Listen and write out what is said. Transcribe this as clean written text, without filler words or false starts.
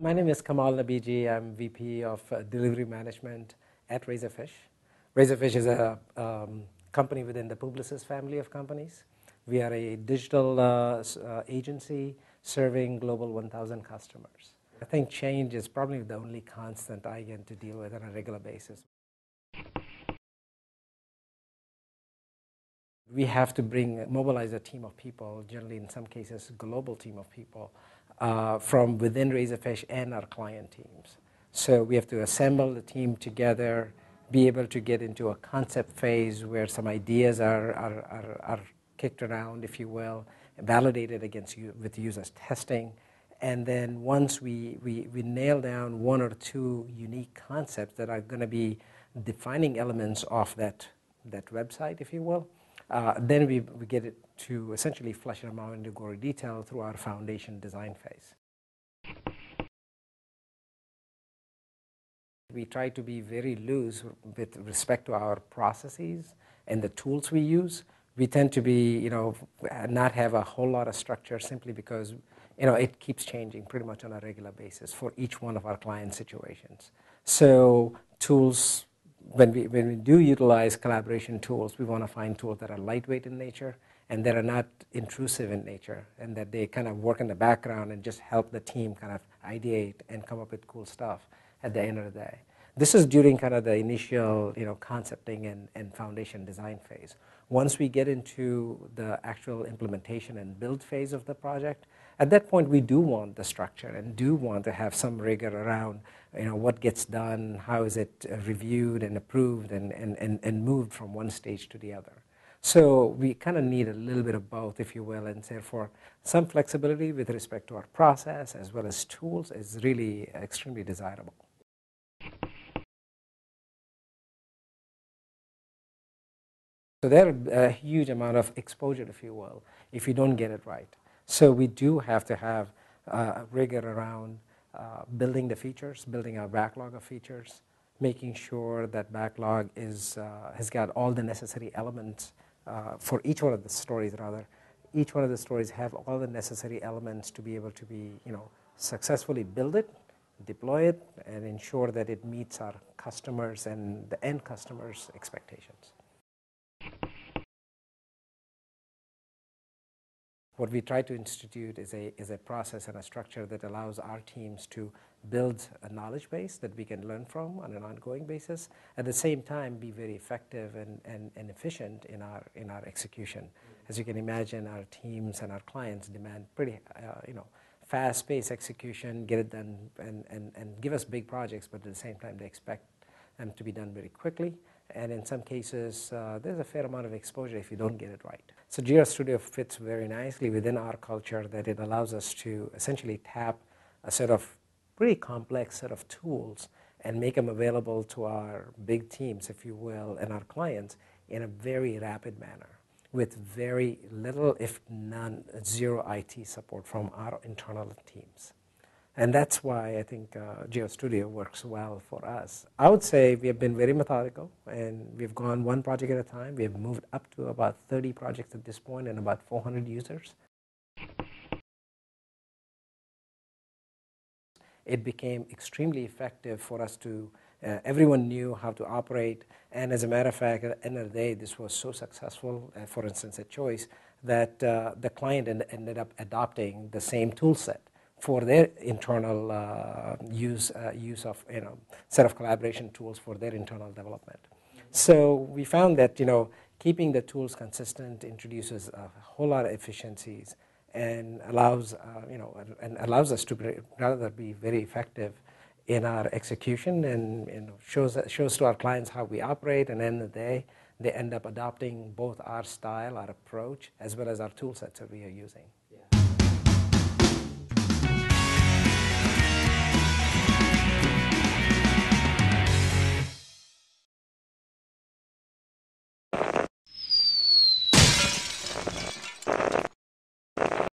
My name is Kamal Nabiji. I'm VP of Delivery Management at Razorfish. Razorfish is a company within the Publicis family of companies. We are a digital agency serving global 1,000 customers. I think change is probably the only constant I get to deal with on a regular basis. We have to mobilize a team of people, generally in some cases global team of people, from within Razorfish and our client teams. So we have to assemble the team together, be able to get into a concept phase where some ideas are kicked around, if you will, validated with users testing. And then once we nail down one or two unique concepts that are going to be defining elements of that website, if you will, then we get it to essentially flesh them out into gory detail through our foundation design phase. We try to be very loose with respect to our processes and the tools we use. We tend to be, not have a whole lot of structure simply because, it keeps changing pretty much on a regular basis for each one of our client situations. So tools, when we do utilize collaboration tools, we want to find tools that are lightweight in nature and that are not intrusive in nature, and that they kind of work in the background and just help the team kind of ideate and come up with cool stuff at the end of the day. This is during kind of the initial concepting and foundation design phase. Once we get into the actual implementation and build phase of the project, at that point we do want the structure and do want to have some rigor around what gets done, how is it reviewed and approved and moved from one stage to the other. So we kind of need a little bit of both, if you will, and therefore some flexibility with respect to our process as well as tools is really extremely desirable. So there are a huge amount of exposure, if you will, if you don't get it right. So we do have to have rigor around building the features, building our backlog of features, making sure that backlog has got all the necessary elements for each one of the stories, rather. Each one of the stories have all the necessary elements to be able to be, successfully build it, deploy it, and ensure that it meets our customers and the end customers' expectations. What we try to institute is a process and a structure that allows our teams to build a knowledge base that we can learn from on an ongoing basis. At the same time, be very effective and efficient in our execution. As you can imagine, our teams and our clients demand pretty fast-paced execution, get it done, and give us big projects, but at the same time, they expect them to be done very quickly. And in some cases, there's a fair amount of exposure if you don't get it right. So JIRA Studio fits very nicely within our culture, that it allows us to essentially tap a set of pretty complex set of tools and make them available to our big teams, if you will, and our clients in a very rapid manner with very little, if none, zero IT support from our internal teams. And that's why I think JIRA Studio works well for us. I would say we have been very methodical, and we've gone one project at a time. We have moved up to about 30 projects at this point and about 400 users. It became extremely effective for us to, everyone knew how to operate. And as a matter of fact, at the end of the day, this was so successful, for instance, at Choice, that the client ended up adopting the same tool set for their internal use of set of collaboration tools for their internal development. So we found that keeping the tools consistent introduces a whole lot of efficiencies and allows allows us to rather be very effective in our execution, and shows to our clients how we operate. And at the end of the day, they end up adopting both our style, our approach, as well as our tool sets that we are using.